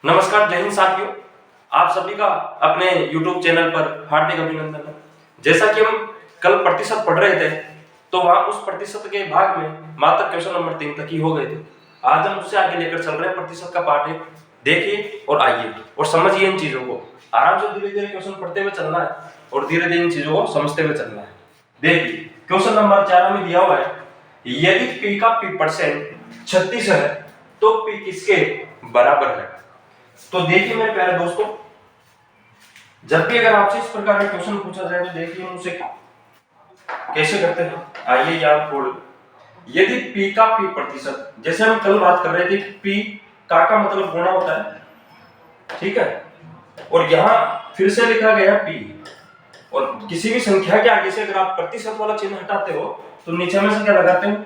नमस्कार, जय हिंद साथियों। आप सभी का अपने YouTube चैनल पर हार्दिक अभिनंदन है। जैसा कि हम कल प्रतिशत पढ़ रहे थे, तो वहां उस प्रतिशत के भाग में मात्र क्वेश्चन नंबर 3 तक ही हो गए थे। आज हम उससे आगे लेकर चल रहे हैं। प्रतिशत का पार्ट है, देखिए और आइए और समझिए इन चीजों को। आराम से धीरे धीरे क्वेश्चन पढ़ते हुए चलना है और धीरे धीरे इन चीजों को समझते हुए चलना है। देखिए, क्वेश्चन नंबर 4 में दिया हुआ है, यदि P का P% 36 है तो P किसके बराबर है। तो देखिए मेरे प्यारे दोस्तों, जब भी अगर आपसे इस प्रकार का क्वेश्चन पूछा जाए तो देखिए हम उसे कैसे करते हैं। आइए याद खोल, यदि P का P%, जैसे हम कल बात कर रहे थे कि P का मतलब गुणा होता है, ठीक है, और यहां फिर से लिखा गया P, और किसी भी संख्या के आगे से अगर आप प्रतिशत वाला चिन्ह हटाते हो तो नीचे में से क्या लगाते हैं,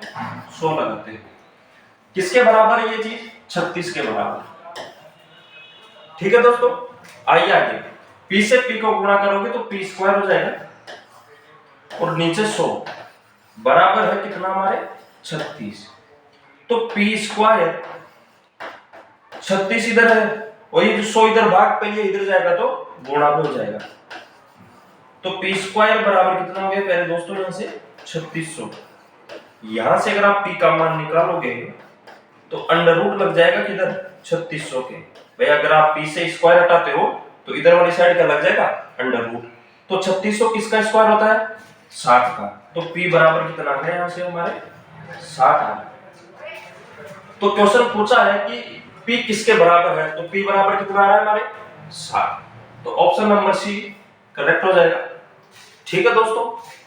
100 लगाते हैं। किसके बराबर है ये चीज, 36 के बराबर। ठीक है दोस्तों, आइए आगे। P से P को गुणा करोगे तो P स्क्वायर हो जाएगा और नीचे 100 बराबर है कितना हमारे 36। तो P स्क्वायर 36 इधर है और ये जो 100 इधर भाग पे ये इधर जाएगा तो गुणा पे हो जाएगा। तो P स्क्वायर बराबर कितना हो गया पहले दोस्तों, यहां से 3600। यहां से अगर आप P का मान निकालोगे तो अंडर रूट लग जाएगा किधर, 3600 के। भाई अगर आप P से स्क्वायर हटाते हो तो इधर वाली साइड क्या लग जाएगा, अंडर रूट। तो 3600 किसका स्क्वायर होता है, 60 का। तो P बराबर कितना है यहां से हमारे 60 है। तो क्वेश्चन पूछा है कि P किसके बराबर है, तो P बराबर कितना आ रहा है हमारे 60। तो ऑप्शन नंबर सी करेक्ट हो जाएगा। ठीक है दोस्तों,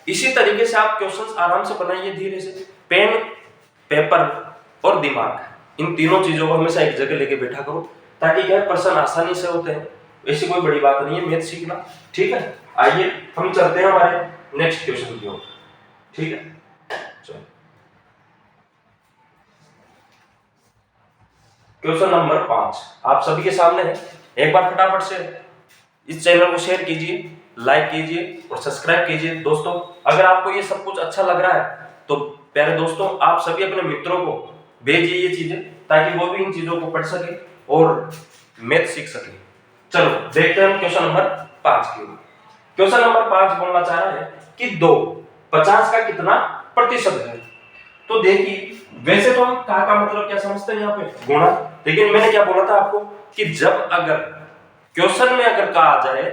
इसी तरीके से आप क्वेश्चंस आराम से बनाइए धीरे से। पेन, पेपर और दिमाग, इन तीनों चीजों को हमेशा एक जगह लेके बैठा करो, ताकि क्या प्रश्न आसानी से होते हैं। ऐसी कोई बड़ी बात नहीं है मैथ सीखना। ठीक है, आइए हम चलते हैं हमारे नेक्स्ट क्वेश्चन की ओर। ठीक है, चलो क्वेश्चन नंबर 5 आप सभी के सामने है। एक बार फटाफट से इस चैनल को शेयर कीजिए, लाइक कीजिए और सब्सक्राइब कीजिए। दोस्तों अगर आपको ये सब कुछ अच्छा लग रहा है तो प्यारे दोस्तों आप सभी अपने मित्रों को भेजिए ये चीजें, ताकि वो भी इन चीजों को पढ़ सके और मैथ सीख सके। चलो देखते हैं क्वेश्चन नंबर 5 की ओर। क्वेश्चन नंबर 5 बोलना चाह रहा है कि 50 का कितना प्रतिशत है। तो देखिए, वैसे तो हम का मतलब क्या समझते हैं यहाँ पे, गुणा। लेकिन मैंने क्या बोला था आपको कि जब अगर क्वेश्चन में अगर कहा जाए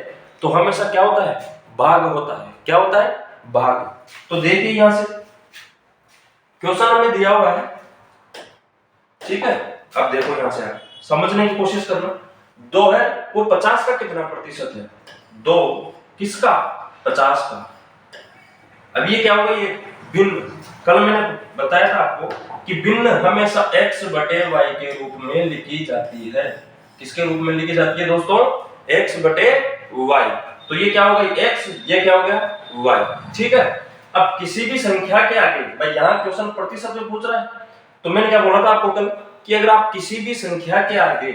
तो हमेशा क्या होता है, भाग होता है। क्या होता है, भाग। तो देखिए यहां से क्वेश्चन हमें दिया हुआ है, ठीक है। अब देखो यहां से समझने की कोशिश करना। 2 है, वो 50 का कितना प्रतिशत है, 2 किसका, 50 का। अब ये क्या होगा, ये भिन्न। कल मैंने बताया था आपको कि भिन्न हमेशा x बटे y के रूप में लिखी जाती है। किसके रूप में लिखी जाती है दोस्तों, x बटे y। तो ये क्या होगा, x, ये क्या हो गया y। ठीक है, अब किसी भी संख्या के आगे, भाई यहाँ क्वेश्चन प्रतिशत में पूछ रहा है, तो मैंने क्या बोला था आपको कल कि अगर आप किसी भी संख्या के आगे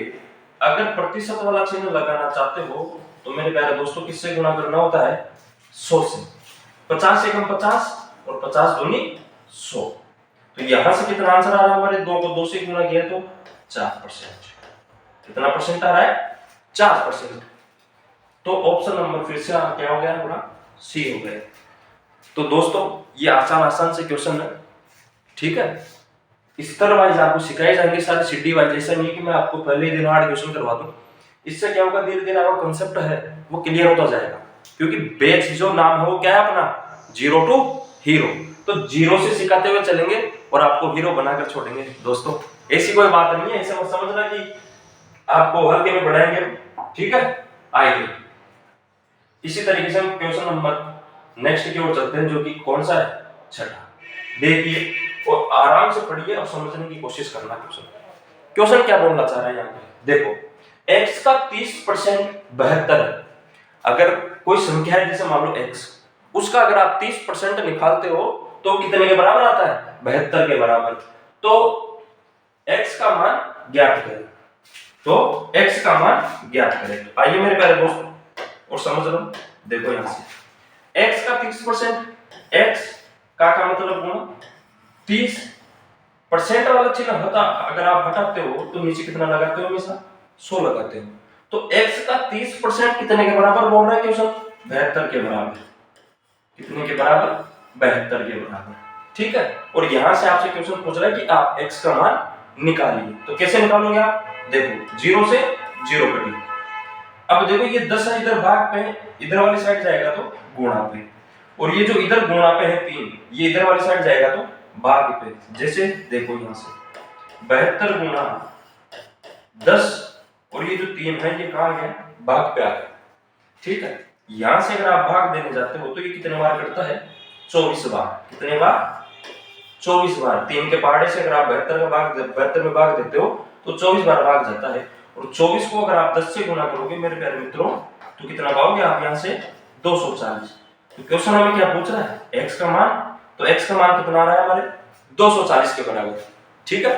अगर प्रतिशत वाला चिन्ह लगाना चाहते हो तो मेरे प्यारे दोस्तों किससे गुणा करना होता है, 100 से। 50 से कम 50 और 50 दूनी 100। तो यहां से कितना आंसर आ रहा है हमारे, 2 को 2 से गुणा किया तो 4%। कितना परसेंट आ रहा है, 4%। तो ऑप्शन नंबर फिर से क्या हो गया हमारा, सी हो गया। तो दोस्तों ये आसान से क्वेश्चन है, ठीक है। स्तर वाइज आपको सिखाए जाएंगे सारे, सीडी वाइज। ऐसा नहीं कि मैं आपको पहले ही दिन हार्ड क्वेश्चन करवा दूं। इससे क्या होगा, धीरे धीरे आपका कांसेप्ट है वो क्लियर होता जाएगा। क्योंकि बैच जो नाम है वो क्या है अपना, 0 टू हीरो। तो 0 से सिखाते हुए चलेंगे और आपको हीरो बनाकर छोड़ेंगे दोस्तों। ऐसी कोई बात नहीं है, ऐसे मत समझना कि आपको हल्के में बढ़ाएंगे, ठीक है। आइए इसी तरीके से हम क्वेश्चन नंबर नेक्स्ट की ओर चलते हैं, जो कि कौन सा है, छठा। देखिए और आराम से पढ़िए और समझने की कोशिश करना। क्वेश्चन क्या बोलना चाह रहा है यहाँ पे, देखो x का 30% 72 है। अगर कोई संख्या है जैसे मान लो x, उसका अगर आप 30% निकालते हो तो कितने के बराबर आता है, 72 के बराबर। तो x का मान ज्ञात करें। तो x का मान ज्ञात करें। आइए मेरे प्यारे दोस्त और समझ लो। देखो यहां से x का 30%, x का मतलब गुणा 30% वाला चिन्ह होता, अगर आप हटाते हो तो नीचे कितना लगाते हो हमेशा, 100 लगाते हो तो x का 30% कितने के बराबर बोल रहा है क्वेश्चन? 72 के बराबर। कितने के बराबर? 72 के बराबर। ठीक है, और यहां से आपसे क्वेश्चन पूछ रहा है कि आप x का मान निकालिए। तो कैसे निकालोगे आप? देखो 0 से 0 कटिए। अब देखो ये 10 है, इधर भाग पे है, इधर वाली साइड जाएगा तो गुणा पे, और ये जो इधर गुणा पे है 3, ये इधर वाली साइड जाएगा तो भाग पे। जैसे देखो यहां से 72 गुणा 10, और ये जो 3 है ये कहां गया? भाग पे आ गया। ठीक है, यहां से अगर आप भाग देने जाते हो तो ये कितने बार कटता है? 24 बार। कितने बार? 24 बार। 3 के पहाड़े से अगर आप 72 में भाग देते हो तो 24 बार भाग जाता है, और 24 को अगर आप 10 से गुणा करोगे मेरे प्यारे मित्रों तो कितना पाओगे आप? यहां से 240। तो क्वेश्चन हमें क्या पूछ रहा है? x का मान। तो x का मान कितना आ रहा है हमारे? 240 के बराबर। ठीक है,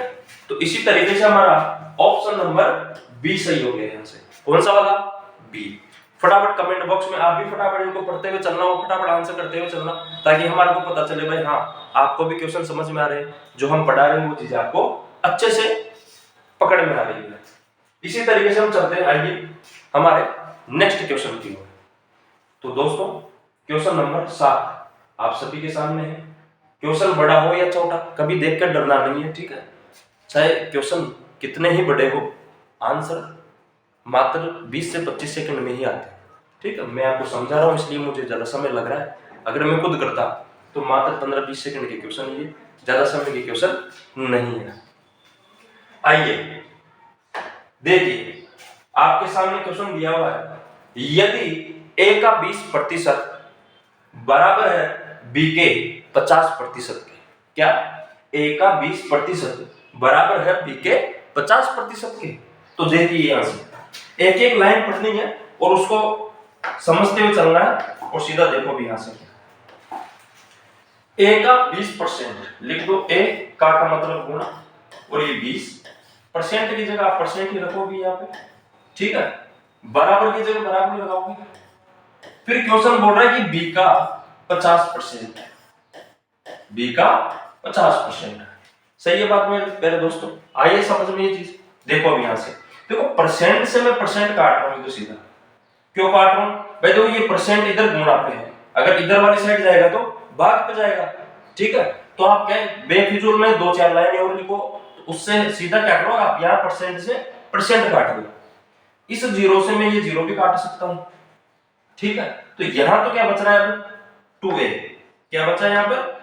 तो इसी तरीके से हमारा ऑप्शन नंबर बी सही हो गया। यहां से कौन सा वाला? बी। फटाफट कमेंट बॉक्स में आप भी फटाफट इनको पढ़ते हुए चलना, और फटाफट आंसर करते हुए चलना, ताकि हमारे को पता चले भाई हाँ आपको भी क्वेश्चन समझ में आ रहे हैं, जो हम पढ़ा रहे हैं वो चीजें आपको अच्छे से पकड़ में आ रही है। इसी तरीके से हम चलते हैं आइए हमारे नेक्स्ट क्वेश्चन की ओर। तो दोस्तों क्वेश्चन नंबर 7 आप सभी के सामने है। क्वेश्चन बड़ा हो या छोटा कभी देखकर डरना नहीं है। ठीक है, चाहे क्वेश्चन कितने ही बड़े हो, आंसर मात्र 20 से 25 सेकंड में ही आते हैं। ठीक है, मैं आपको समझा रहा हूं इसलिए मुझे ज्यादा समय लग रहा है। अगर मैं खुद करता तो मात्र 15-20 सेकंड के क्वेश्चन, ये ज्यादा समय के क्वेश्चन नहीं है। आइए देखिए आपके सामने क्वेश्चन दिया हुआ है, यदि a का 20% बराबर है b के 50% के। क्या? a का 20% बराबर है b के 50% के। तो देखिए यहां से एक एक लाइन पढ़नी है और उसको समझते हुए चलना है, और सीधा देखो भी यहां से a का 20% लिख दो। a का मतलब गुणा, और ये 20% की जगह आप परसेंट ही रखोगे यहाँ पे। ठीक है, बराबर की जगह बराबर लगाओगे। फिर क्वेश्चन बोल रहा है कि b का 50% है। b का 50% है। सही है बात मेरे प्यारे दोस्तों? आइए समझ में ये चीज। देखो अब यहां से देखो, परसेंट से मैं परसेंट काट रहा हूं, तो सीधा क्यों काट रहा हूं भाई? देखो ये परसेंट इधर गुणा पे है, अगर इधर वाली साइड जाएगा तो भाग पे जाएगा। ठीक है, तो आप क्या बेफिजूल में 2-4 लाइन और लिखो, उससे सीधा क्या करो आप यहाँ परसेंट से परसेंट काट दो। इस 0 से मैं ये 0 भी काट सकता हूं। ठीक है, तो यहां तो क्या बच रहा है अब? 2a। क्या बचा है यहाँ पर?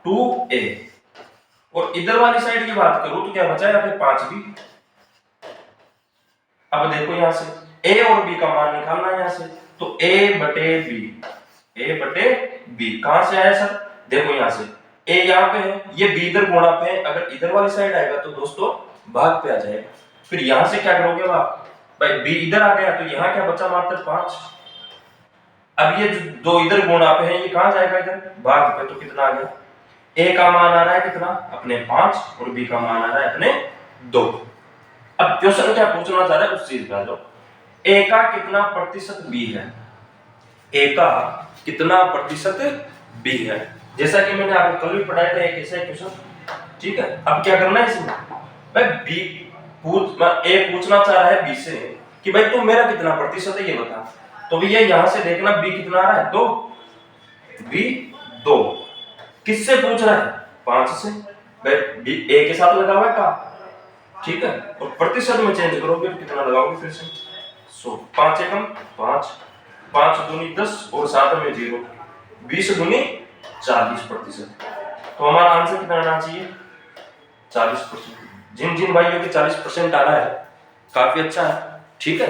2a। और इधर वाली साइड की बात करूं तो क्या बचा है यहाँ पे? 5b। अब देखो यहां से a और b का मान निकालना है यहां से, तो a बटे b कहां से आया सर? देखो यहां से a यहां पे है, ये b इधर गुणा पे है, अगर इधर वाली साइड आएगा तो दोस्तों भाग पे आ जाएगा। फिर यहां से क्या करोगे आप भाई? b इधर आ गया तो यहां क्या बचा? मात्र 5। अब ये दो इधर गुणा पे है, ये कहां जाएगा? इधर भाग पे। तो कितना आ गया? a का मान आ रहा है कितना? अपने 5, और b का मान आ रहा है अपने 2। अब क्वेश्चन क्या पूछना चाह रहा है उस चीज पे आ जाओ। a का कितना प्रतिशत b है? a का कितना प्रतिशत b है? जैसा कि मैंने आपको कल भी पढ़ाया था एक ऐसा क्वेश्चन। ठीक है, अब क्या करना है इसमें भाई? b a पूछना चाह रहा है b से कि भाई तू मेरा कितना प्रतिशत है ये बता। तो भैया यहां से देखना b कितना आ रहा है? 2। b 2 किससे पूछ रहा है? 5 से। भाई b a के साथ लगा हुआ है का? ठीक है, और प्रतिशत में चेंज करोगे तो कितना लगाओगे? फिर से 100। 5 एकम 5, 5 दूनी 10, और 7 में 0, 20 दूनी 40%। तो हमारा आंसर कितना आना चाहिए? 40%। जिन जिन भाइयों के 40% आ रहा है काफी अच्छा है। ठीक है,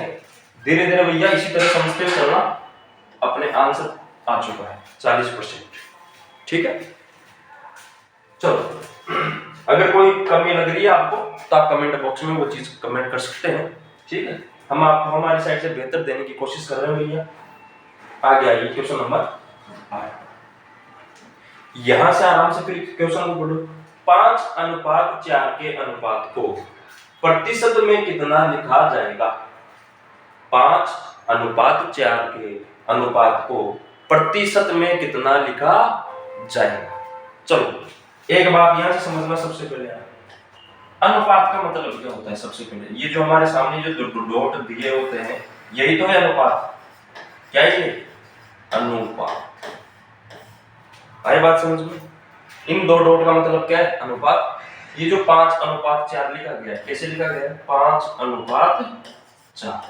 धीरे धीरे भैया इसी तरह समझते हुए चलना, अपने आंसर आ चुका है 40%। ठीक है, चलो अगर कोई कमी लग रही है आपको तो आप कमेंट बॉक्स में वो चीज कमेंट कर सकते हैं। ठीक है, हम आपको हमारी साइड से बेहतर देने की कोशिश कर रहे हैं भैया। आगे आइए क्वेश्चन नंबर 8। यहां से आराम से फिर क्वेश्चन को पढ़ो। 5:4 के अनुपात को प्रतिशत में कितना लिखा जाएगा? 5:4 के अनुपात को प्रतिशत में कितना लिखा जाएगा? चलो एक बात यहां से समझना सबसे पहले, अनुपात का मतलब क्या होता है? सबसे पहले ये जो हमारे सामने जो डॉट दिए होते हैं, यही तो है अनुपात। क्या है ये? अनुपात। आई बात समझ में? इन दो डॉट का मतलब क्या है? अनुपात। ये जो 5:4 लिखा गया है, कैसे लिखा गया है? 5:4।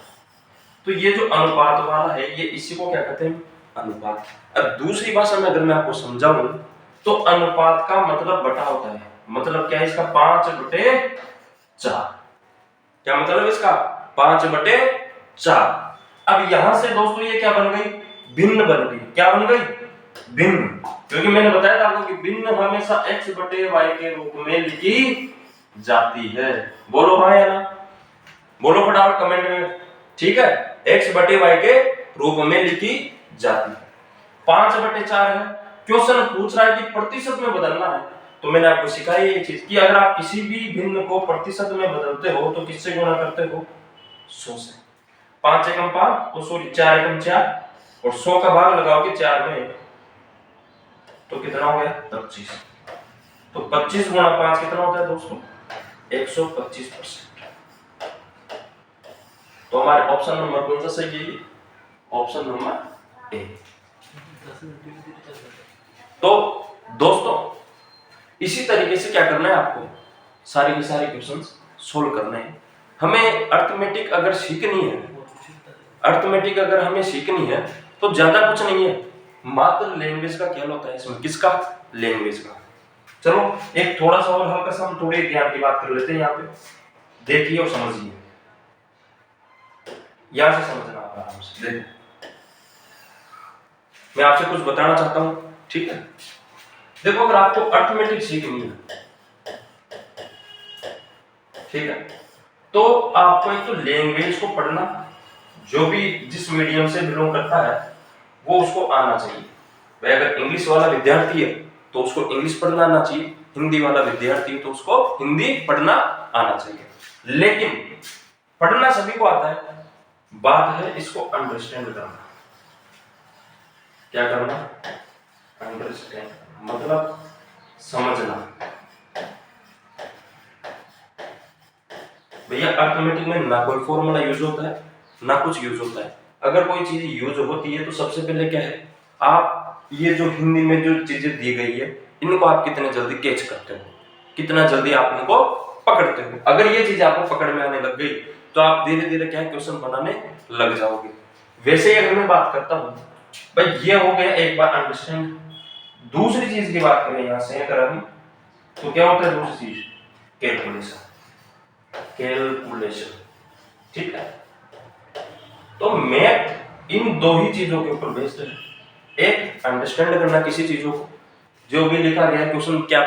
तो ये जो अनुपात वाला है, ये इसी को क्या कहते हैं? अनुपात। अब दूसरी भाषा में अगर मैं आपको समझाऊं तो अनुपात का मतलब बटा होता है। मतलब क्या है इसका? 5/4। क्या मतलब है इसका? 5/4। अब यहां से दोस्तों ये क्या बन गई? भिन्न बन गई। क्या बन गई? भिन्न। क्योंकि मैंने बताया था आपको कि भिन्न हमेशा x/y के रूप में लिखी जाती है। बोलो हाँ या ना? बोलो फटाफट कमेंट में। ठीक है, x/y के रूप में लिखी जाती है। 5/4 है। क्वेश्चन पूछ रहा है कि प्रतिशत में बदलना है, तो मैंने आपको सिखाई ये चीज कि अगर आप किसी भी भिन्न को प्रतिशत में बदलते हो तो किससे गुणा करते हो? 100 से। 5 एकम 5 और सॉरी 4 एकम 4 और 100 का भाग लगाओगे 4 में तो कितना हो गया? 25। तो 25 गुणा 5 कितना होता है दोस्तों? 125%। तो हमारे ऑप्शन नंबर कौन सा सही है? Option number A. तो दोस्तों इसी तरीके से क्या करना है आपको? सारे के सारे क्वेश्चंस सोल्व करने हैं। हमें अर्थमेटिक अगर सीखनी है, अर्थमेटिक अगर हमें सीखनी है तो ज्यादा कुछ नहीं है, मात्र लैंग्वेज का खेल होता है इसमें। किसका? लैंग्वेज का। चलो एक थोड़ा सा और हल्का सा हम थोड़े ज्ञान की बात कर लेते हैं। यहाँ पे देखिए और समझिए, यहां से समझना आप आराम से। देखो मैं आपसे कुछ बताना चाहता हूं, ठीक है? देखो अगर आपको अर्थमेटिक सीखनी है, ठीक है, तो आपको एक तो लैंग्वेज को पढ़ना, जो भी जिस मीडियम से बिलोंग करता है वो उसको आना चाहिए। भाई अगर इंग्लिश वाला विद्यार्थी है तो उसको इंग्लिश पढ़ना आना चाहिए, हिंदी वाला विद्यार्थी है तो उसको हिंदी पढ़ना आना चाहिए। लेकिन पढ़ना सभी को आता है, बात है इसको अंडरस्टैंड करना। क्या करना? अंडरस्टैंड, मतलब समझना। भैया अर्थमेटिक में ना कोई फॉर्मूला यूज होता है ना कुछ यूज होता है। अगर कोई चीज यूज होती है तो सबसे पहले क्या है, आप ये जो हिंदी में जो चीजें दी गई है इनको आप कितने जल्दी कैच करते हो, कितना जल्दी आप इनको पकड़ते हो। अगर ये चीज आपको पकड़ में आने लग गई तो आप धीरे धीरे क्या क्वेश्चन बनाने लग जाओगे। वैसे ही अगर मैं बात करता हूँ, भाई ये हो गया एक बार अंडरस्टैंड। दूसरी चीज की बात करें यहां से अगर हम, तो क्या होता है दूसरी चीज? कैलकुलेशन। कैलकुलेशन, ठीक है? तो मैथ इन दो ही चीजों के ऊपर बेस्ड है। एक अंडरस्टैंड करना किसी चीजों को, जो भी लिखा गया है क्वेश्चन क्या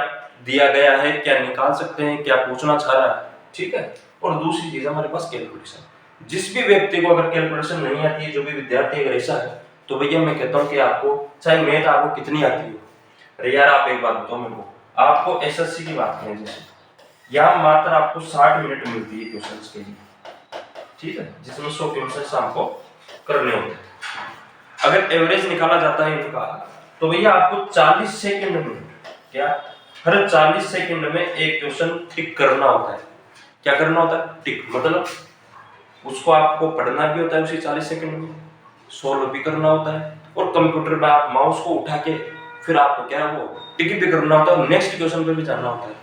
दिया गया है, क्या निकाल सकते हैं, क्या पूछना चाह रहा है, ठीक है? और दूसरी चीज हमारे पास कैलकुलेशन। जिस भी व्यक्ति को अगर कैलकुलेशन नहीं आती है, जो भी विद्यार्थी अगर ऐसा है, तो भैया मैं कहता हूँ कि आपको चाहे मैथ आपको कितनी आती हो, अरे यार आप एक बात बताओ मेरे को, आपको एसएससी की बात करें जैसे, यहाँ मात्र आपको 60 मिनट मिलती है क्वेश्चंस के लिए, ठीक है, जिसमें 100 क्वेश्चंस आपको करने होते हैं। अगर एवरेज निकाला जाता है इनका तो भैया आपको 40 सेकंड में, क्या हर 40 सेकंड में एक क्वेश्चन टिक करना होता है। क्या करना होता है? टिक, मतलब उसको आपको पढ़ना भी होता है उसी 40 सेकंड में, सोल्व भी करना होता है, और कंप्यूटर पे आप माउस को उठा के फिर आपको क्या है वो टिक भी करना होता है और नेक्स्ट क्वेश्चन पे भी जाना होता है।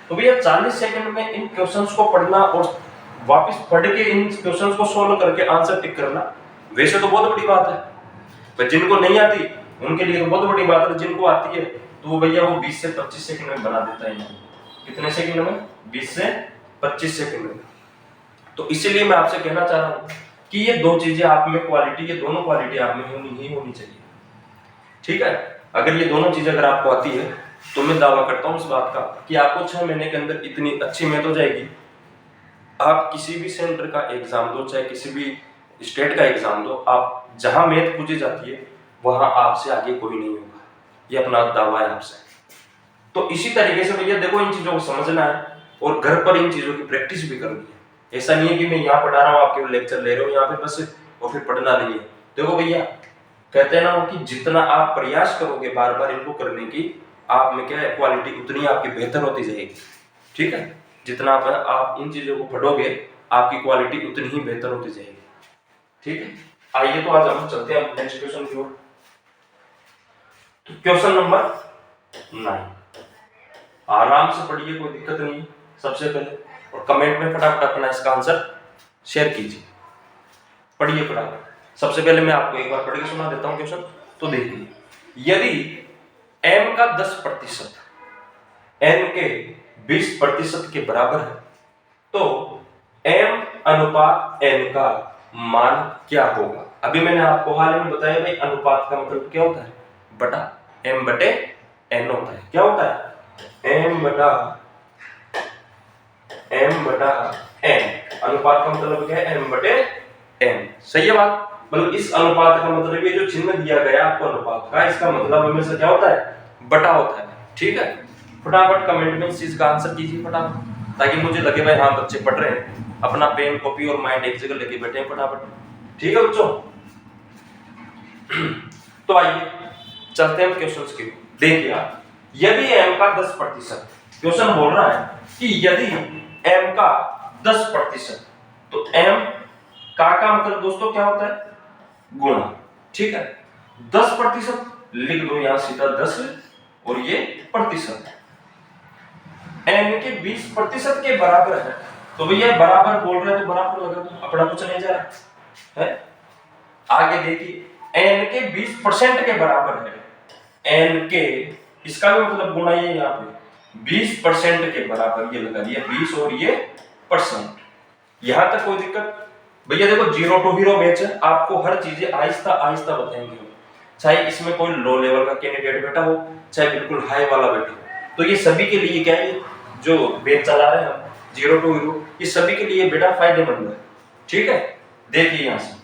तो भैया 40 सेकंड में इन क्वेश्चंस को पढ़ना और वापस पढ़ के इन क्वेश्चंस को सोल्व करके आंसर टिक करना वैसे तो बहुत बड़ी बात है, पर जिनको नहीं आती उनके लिए बहुत बड़ी बात है। जिनको आती है तो वो भैया वो 20 से 25 सेकंड में बना देता है इनको। कितने सेकंड में? 20 से 25 सेकंड में। तो इसीलिए मैं आपसे कहना चाह रहा हूँ कि ये दो चीजें आप में क्वालिटी, ये दोनों क्वालिटी आप में होनी चाहिए, ठीक है? अगर ये दोनों चीजें अगर आपको आती है तो मैं दावा करता हूँ इस बात का कि आपको 6 महीने के अंदर इतनी अच्छी मैथ हो जाएगी, आप किसी भी सेंटर का एग्जाम दो, चाहे किसी भी स्टेट का एग्जाम दो, आप जहां मैथ पूछी जाती है वहां आपसे आगे कोई नहीं होगा, ये अपना दावा है आपसे। तो इसी तरीके से भैया देखो इन चीजों को समझना है और घर पर इन चीजों की प्रैक्टिस भी करनी है। ऐसा नहीं है कि मैं यहाँ पढ़ा रहा हूँ, आपके लेक्चर ले रहे हो यहाँ पे बस और फिर पढ़ना नहीं है। देखो भैया कहते हैं ना कि जितना आप प्रयास करोगे बार बार इनको करने की, आप में क्या है क्वालिटी उतनी आपकी बेहतर होती जाएगी, ठीक है? जितना आप इन चीजों को पढ़ोगे आपकी क्वालिटी उतनी ही बेहतर होती जाएगी। ठीक है, आइए तो आज हम चलते हैं नेक्स्ट क्वेश्चन की ओर। तो क्वेश्चन नंबर 9, आराम से पढ़िए, कोई दिक्कत नहीं है सबसे पहले, और कमेंट में फटाफट अपना इसका आंसर शेयर कीजिए। पढ़िए फटाफट। सबसे पहले मैं आपको एक बार पढ़ के सुना देता हूं क्वेश्चन, तो देखिए, यदि m का 10% n के 20% के बराबर है तो m अनुपात n का मान क्या होगा। अभी मैंने आपको हाल ही में बताया भाई, अनुपात का मतलब क्या होता है, बटा m बटे n होता है। क्या होता है, m बटा n। अनुपात का मतलब क्या है, m बटे n। सही है बात। मतलब इस अनुपात का मतलब ये जो चिन्ह दिया गया आपको अनुपात का, इसका मतलब हमेशा क्या होता है, बटा होता है। ठीक है, फटाफट कमेंट में इस चीज का आंसर कीजिए फटाफट, ताकि मुझे लगे भाई हाँ बच्चे पढ़ रहे हैं, अपना पेन कॉपी और माइंड एक जगह लेके बैठे हैं फटाफट। ठीक है बच्चों, तो आइए चलते हैं क्वेश्चंस की। देखिए आप, यदि m का 10%, क्वेश्चन बोल रहा है कि यदि m का 10%, तो m का मतलब दोस्तों क्या होता है, गुणा। ठीक है, 10% लिख दो यहां सीधा 10 और ये प्रतिशत, n के 20% के बराबर है, तो भैया बराबर बोल रहे हैं तो बराबर लगा दो, अपना कुछ नहीं जा रहा है। आगे देखिए, n के 20% के बराबर है, n के, इसका भी मतलब गुणा ये यहाँ पे 20% के बराबर, ये लगा दिया 20 और ये परसेंट। यहां तक कोई दिक्कत भैया। देखो, जीरो टू हीरो बैच है, आपको हर चीजें आहिस्ता आहिस्ता बताएंगे, चाहे इसमें कोई लो लेवल का कैंडिडेट बैठा हो, चाहे बिल्कुल हाई वाला बैठा हो, तो ये सभी के लिए क्या है, जो बैच चला रहे हैं हम जीरो टू हीरो, ये सभी के लिए बेटा फायदेमंद है। ठीक है, देखिए यहां से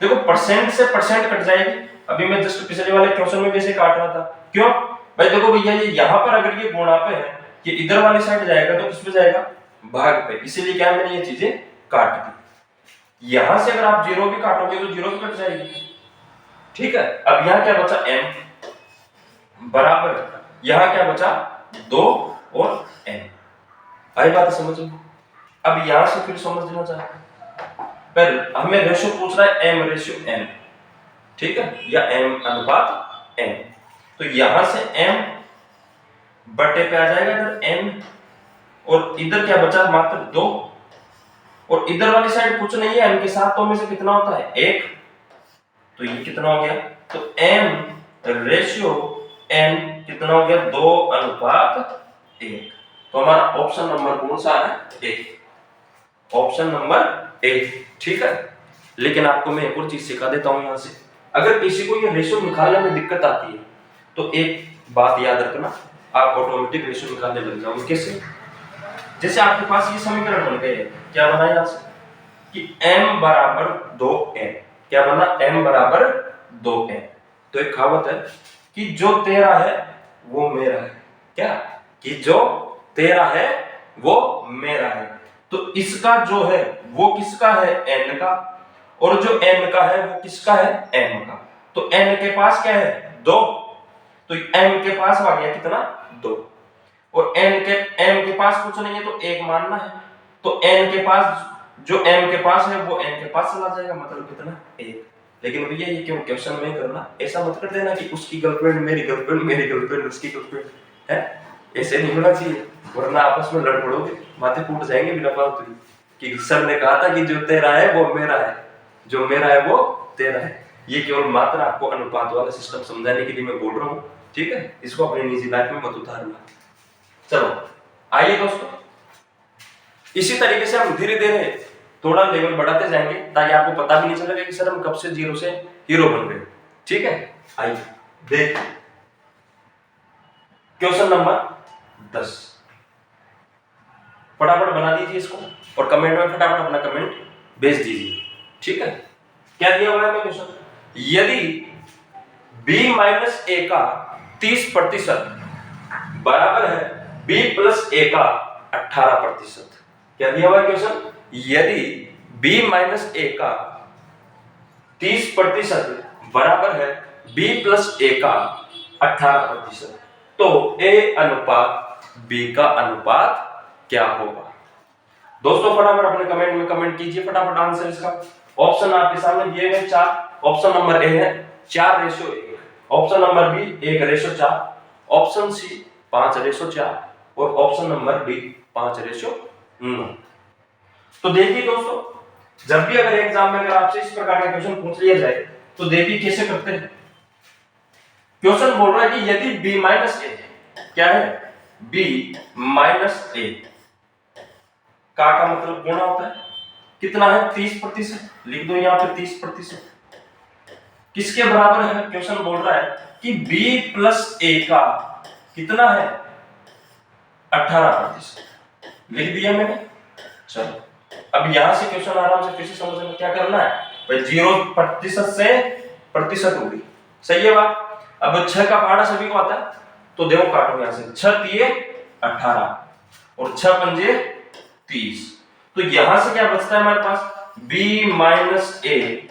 देखो, परसेंट से परसेंट कट जाएगी। अभी मैं जस्ट पिछले वाले क्वेश्चन में भी ऐसे काट रहा था, क्यों भाई, देखो भैया ये यहाँ पर अगर ये गुणा पे है, ये इधर वाली साइड जाएगा तो किस पे जाएगा, भाग पे, इसीलिए क्या मैंने ये चीजें काट दी। यहां से अगर आप जीरो भी काटोगे तो जीरो भी कट जाएगी। ठीक है, अब यहां क्या बचा, m बराबर, यहां क्या बचा 2 और n। आई बात समझ में। अब यहां से फिर समझना चाहते पहले हमें रेशियो पूछ रहा है, m रेशियो n। ठीक है, या m अनुपात n, तो यहां से m बटे पे आ जाएगा इधर n, और इधर क्या बचा मात्र 2, और इधर वाली साइड कुछ नहीं है, m के साथ तो में से कितना होता है 1, तो ये कितना हो गया, तो m रेशियो n कितना हो गया 2 अनुपात 1। तो हमारा ऑप्शन नंबर कौन सा है, 1, ऑप्शन नंबर 1। ठीक है, लेकिन आपको मैं एक और चीज सिखा देता हूं यहां से, अगर किसी को ये रेशियो निकालने में दिक्कत आती है तो एक बात याद रखना, आप ऑटोमेटिक रेशियो निकालने लग जाओगे। कैसे, जैसे आपके पास ये समीकरण बन गए, क्या बना यहां से कि m बराबर 2n, क्या बना, m बराबर 2n। तो एक कहावत है कि जो तेरा है वो मेरा है, क्या, कि जो तेरा है वो मेरा है। तो इसका जो है वो किसका है, n का, और जो n का है वो किसका है, m का। तो n के पास क्या है 2, तो m के पास आ गया कितना 2, और m के पास कुछ नहीं है तो 1 मानना है, तो n के पास, जो m के पास है वो n के पास चला जाएगा, मतलब कितना 1। लेकिन भैया ये क्यों क्वेश्चन में करना, ऐसा मत कर देना कि उसकी गर्लफ्रेंड मेरी गर्लफ्रेंड, मेरी गर्लफ्रेंड उसकी गर्लफ्रेंड है, ऐसे नहीं होना चाहिए, वरना आपस में लड़ पड़ोगे, माथे फूट जाएंगे बिना फालतू कि सर ने कहा था कि जो तेरा है वो मेरा है, जो मेरा है वो तेरा है। ये केवल मात्र आपको अनुपात वाला सिस्टम समझाने के लिए मैं बोल रहा हूँ। ठीक है, इसको अपनी निजी लाइफ में मत उतारना। चलो आइए दोस्तों, इसी तरीके से हम धीरे धीरे थोड़ा लेवल बढ़ाते जाएंगे, ताकि आपको पता भी नहीं चलेगा कि सर हम कब से जीरो से हीरो बन गए। ठीक है, आइए देख क्वेश्चन नंबर 10, फटाफट बना दीजिए इसको, और कमेंट में फटाफट अपना कमेंट भेज दीजिए। ठीक है, क्या दिया हुआ है क्वेश्चन, यदि b माइनस a का 30% बराबर है b प्लस a का 18%। क्या दिया हुआ है क्वेश्चन, यदि b माइनस a का 30% बराबर है b प्लस a का 18%, तो a अनुपात b का अनुपात क्या होगा। दोस्तों फटाफट अपने कमेंट में कमेंट कीजिए फटाफट आंसर इसका। ऑप्शन आपके सामने दिए गए 4। ऑप्शन नंबर ए है 4:1, option number B 1:4, option C 5:4 और ऑप्शन नंबर डी 5:9। तो देखिए दोस्तों, जब भी अगर एग्जाम में अगर आपसे इस प्रकार का क्वेश्चन पूछ लिया जाए तो देखिए कैसे करते हैं। क्वेश्चन बोल रहा है कि यदि b माइनस ए, क्या है b माइनस ए का मतलब गुणा होता है, कितना है 30%, लिख दो यहाँ पे 30%। किसके बराबर है, क्वेश्चन बोल रहा है कि b प्लस ए का कितना है 18%, लिख दिया मैंने। चलो अब यहां से क्वेश्चन आराम से कैसे समझना, क्या करना है भाई, 0% से प्रतिशत होगी, सही है बात। अब 6 का पहाड़ा सभी को आता है, तो देखो काटो यहां से, 6 तिये 18 और 6 पंजे 30, तो यहां से क्या बचता है हमारे पास b माइनस ए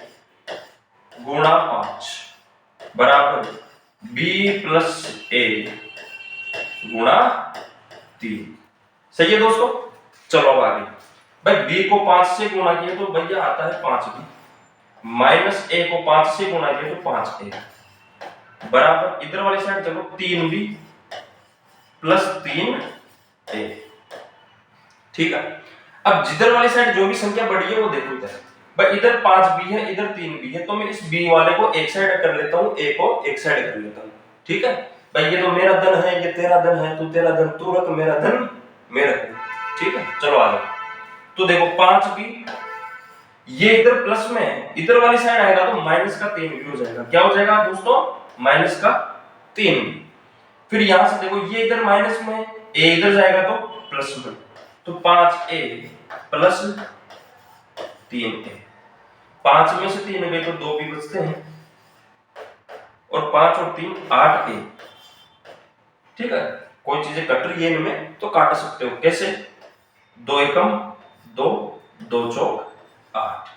गुणा 5 बराबर b प्लस ए गुणा 3, सही है दोस्तों। चलो अब आगे, भाई b को 5 से गुणा किया तो भैया आता है 5b, माइनस a को 5 से गुणा किया तो 5a बराबर इधर वाली साइड चलो 3b प्लस 3a, ठीक है। अब जिधर वाली साइड जो भी संख्या बढ़ी है वो देखो इधर, भाई इधर 5b है इधर 3b है, तो मैं इस b वाले को एक साइड कर लेता हूं, a को एक साइड कर लेता हूं, ठीक है। भाई ये तो मेरा धन है, ये तेरा धन है, तू तेरा धन तू रख, मेरा धन मैं रखूं, ठीक है। चलो आ जाओ, तो देखो 5b ये इधर प्लस में है, इधर वाली साइड आएगा तो माइनस का 3b हो जाएगा, क्या हो जाएगा दोस्तों माइनस का 3b। फिर यहां से देखो ये इधर माइनस में है, a इधर जाएगा तो प्लस में, तो 5a प्लस 3a, 5 में से 3 गए तो 2 भी बचते हैं और 5 और 3 8a, ठीक है। कोई चीजें कट रही है इनमें तो काट सकते हो, कैसे 2 एकम 2, 2 चौक 8,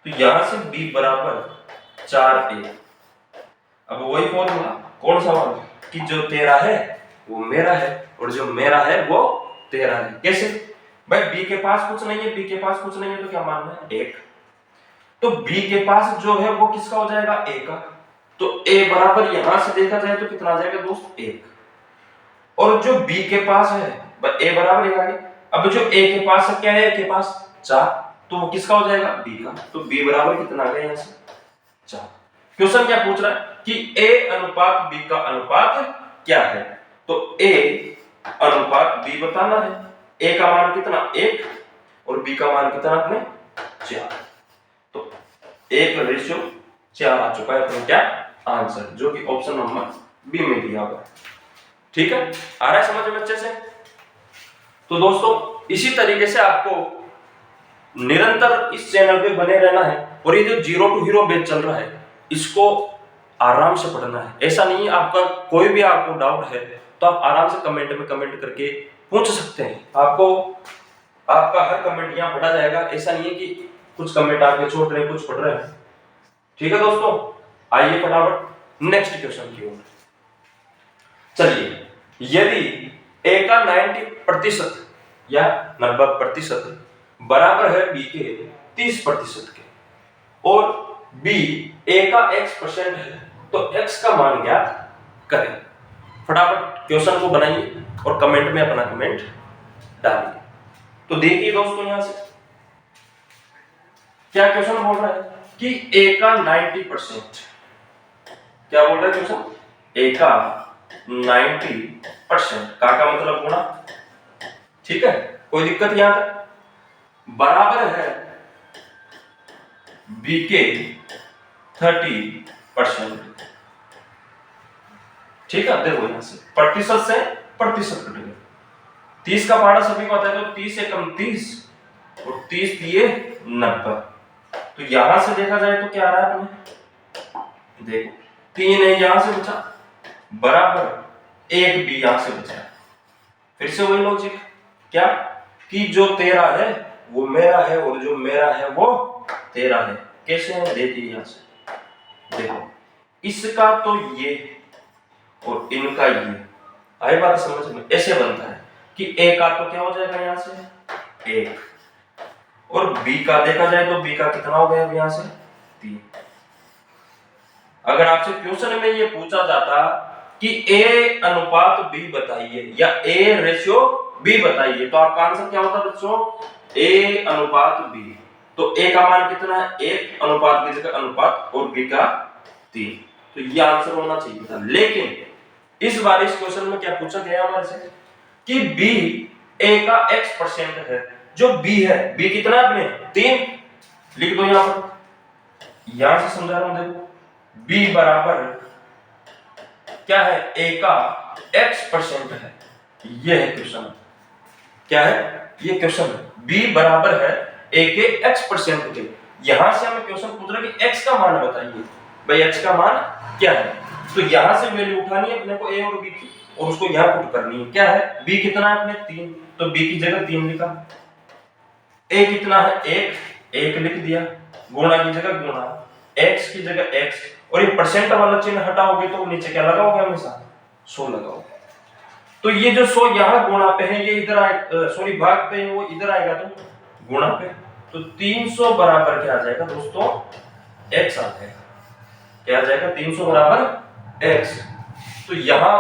तो यहां से b बराबर 4a। अब वही फॉर्मूला, कौन सा वाला कि जो तेरा है वो मेरा है और जो मेरा है वो तेरा है, कैसे भाई b के पास कुछ नहीं है, b के पास कुछ नहीं है तो क्या मानना है 1, तो b के पास जो है वो किसका हो जाएगा a का, तो a बराबर यहां से देखा जाए तो कितना आ जाएगा दोस्त 1, और जो b के पास है a बराबर 1 आ गया। अब जो a के पास है क्या है, a के पास 4, तो वो किसका हो जाएगा b का, तो b बराबर कितना आ गया यहां से 4। क्वेश्चन क्या पूछ रहा है कि a अनुपात b का अनुपात क्या है, तो a अनुपात b बताना है, a का मान कितना 1 और b का मान कितना अपने 4, तो 1:4 आ चुका है अपने क्या आंसर, जो कि ऑप्शन नंबर बी में दिया हुआ है, ठीक है। आ रहा है समझ में अच्छे से। तो दोस्तों इसी तरीके से आपको निरंतर इस चैनल पे बने रहना है, और ये जो 0 to हीरो बैच चल रहा है इसको आराम से पढ़ना है। ऐसा नहीं आपका कोई भी आपको डाउट है तो आप आराम से कमेंट में कमेंट करके पूछ सकते हैं, आपको आपका हर कमेंट यहाँ पढ़ा जाएगा। ऐसा नहीं है कि कुछ कमेंट आपके छोड़ रहे कुछ पढ़ रहे हैं, ठीक है दोस्तों। आइए फटाफट नेक्स्ट क्वेश्चन की ओर चलिए। यदि a का 90% या 90% बराबर है b के 30% के, और b a का x% है, तो x का मान ज्ञात करें। फटाफट क्वेश्चन को बनाइए और कमेंट में अपना कमेंट डालिए। तो देखिए दोस्तों यहां से क्या क्वेश्चन बोल रहा है कि a का 90%, क्या बोल रहा है क्वेश्चन, a का 90% का मतलब गुणा, ठीक है, कोई दिक्कत यहां तक, बराबर है b के 30%, ठीक है। देखो यहां से प्रतिशत कट गया, 30 का पहाड़ा सभी को आता है, तो 30 एकम 30 और 30 दिए 90, तो यहां से देखा जाए तो क्या आ रहा है अपने, देखो 3 है यहां से बचा बराबर 1 b यहां से बचा, फिर से वही लॉजिक क्या कि जो तेरा है वो मेरा है और जो मेरा है वो तेरा है, कैसे है देखिए यहां से, देखो इसका तो ये और इनका ये, आई बात समझ में, ऐसे बनता है कि a का तो क्या हो जाएगा यहां से 1 और बी का देखा जाए तो बी का कितना हो गया यहां से 3। अगर आपसे क्वेश्चन में ये पूछा जाता कि ए अनुपात बी बताइए या ए रेशियो बी बताइए, तो आपका आंसर क्या होता बच्चों? ए अनुपात बी। तो ए का मान कितना है? 1, अनुपात की जगह अनुपात, और बी का 3। तो ये आंसर होना चाहिए था। लेकिन इस बार इस क्वेश्चन में क्या पूछा गया हमारे से कि बी ए का x% है। जो बी है, बी कितना है अपने 3, लिख दो यहां पर। यहां से समझा रहा हूं, देखो b बराबर क्या है? a का x% है। ये है क्वेश्चन। क्या है ये क्वेश्चन? b बराबर है a के x% के। यहां से हमें क्वेश्चन पूछ रहा है कि x का मान बताइए। भाई x का मान क्या है? तो यहां से वैल्यू उठानी है अपने को a और b की, और उसको यहां पुट करनी है। क्या है? b कितना है अपने 3, तो b की जगह 3 लिखा। a कितना है? 1 लिख दिया। गुणा की जगह गुणा, x की जगह x, और ये परसेंट वाला चिन्ह हटाओगे तो नीचे क्या लगाओगे? हमेशा 100 लगाओगे। तो ये जो 100 यहाँ गुणा पे है, ये इधर आए, सॉरी भाग पे है, वो इधर आएगा तो गुणा पे। तो 300 बराबर क्या आ जाएगा दोस्तों? x आ जाएगा। क्या आ जाएगा? 300 बराबर x। तो यहाँ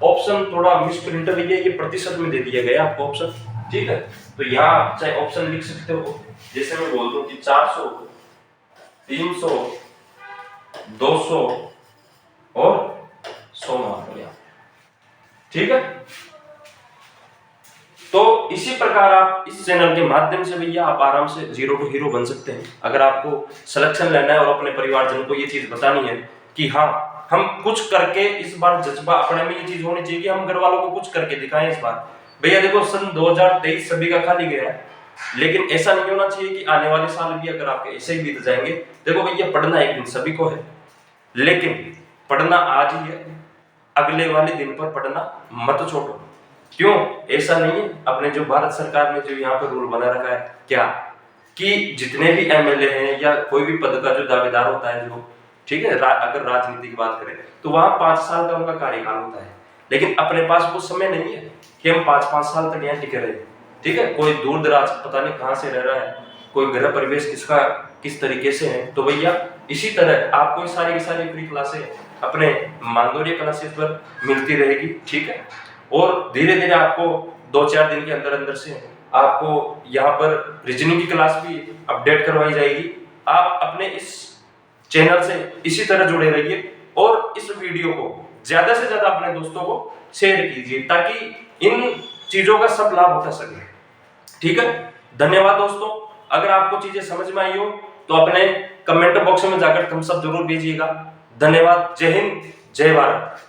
ऑप्शन थोड़ा मिसप्रिंट है, ये प्रतिशत में दे दिया गया आपको ऑप्शन, ठीक है। तो यहाँ आप चाहे ऑप्शन लिख सकते हो, जैसे मैं बोल दूं कि 400, 300, 200 और 100 मान लो, ठीक है। तो इसी प्रकार आप इस चैनल के माध्यम से भैया आप आराम से जीरो टू हीरो बन सकते हैं। अगर आपको सिलेक्शन लेना है और अपने परिवारजन को ये चीज बतानी है कि हाँ हम कुछ करके, इस बार जज्बा अपने में ये चीज होनी चाहिए कि हम घर वालों को कुछ करके दिखाएं इस बार। भैया देखो सन 2023 सभी का खाली गया है, लेकिन ऐसा नहीं होना चाहिए कि आने वाले साल भी अगर आपके ऐसे ही बीत जाएंगे। देखो भैया पढ़ना एक दिन सभी को है, लेकिन पढ़ना आज ही है, अगले वाले दिन पर पढ़ना मत छोड़ो। क्यों? ऐसा नहीं है। अपने जो भारत सरकार ने जो यहाँ पे रूल बना रखा है क्या, कि जितने भी एमएलए हैं या कोई भी पद का जो दावेदार होता है जो, ठीक है, अगर राजनीति की बात करें तो वहां 5 साल का उनका कार्यकाल होता है। लेकिन अपने पास वो समय नहीं है कि हम 5-5 साल तक यहाँ टिके रहे, ठीक है। कोई दूर दराज पता नहीं कहाँ से रह रहा है, कोई गृह परिवेश किसका किस तरीके से है। तो भैया इसी तरह आपको सारी की सारी फ्री क्लासें अपने मांगोरिया क्लासेस पर मिलती रहेगी, ठीक है। और धीरे धीरे आपको 2-4 दिन के अंदर अंदर से आपको यहाँ पर रीजनिंग की क्लास भी अपडेट करवाई जाएगी। आप अपने इस चैनल से इसी तरह जुड़े रहिए और इस वीडियो को ज्यादा से ज्यादा अपने दोस्तों को शेयर कीजिए ताकि इन चीजों का सब लाभ उठा सके, ठीक है। धन्यवाद दोस्तों। अगर आपको चीजें समझ में आई हो तो अपने कमेंट बॉक्स में जाकर थम्स अप जरूर भेजिएगा। धन्यवाद। जय हिंद, जय भारत।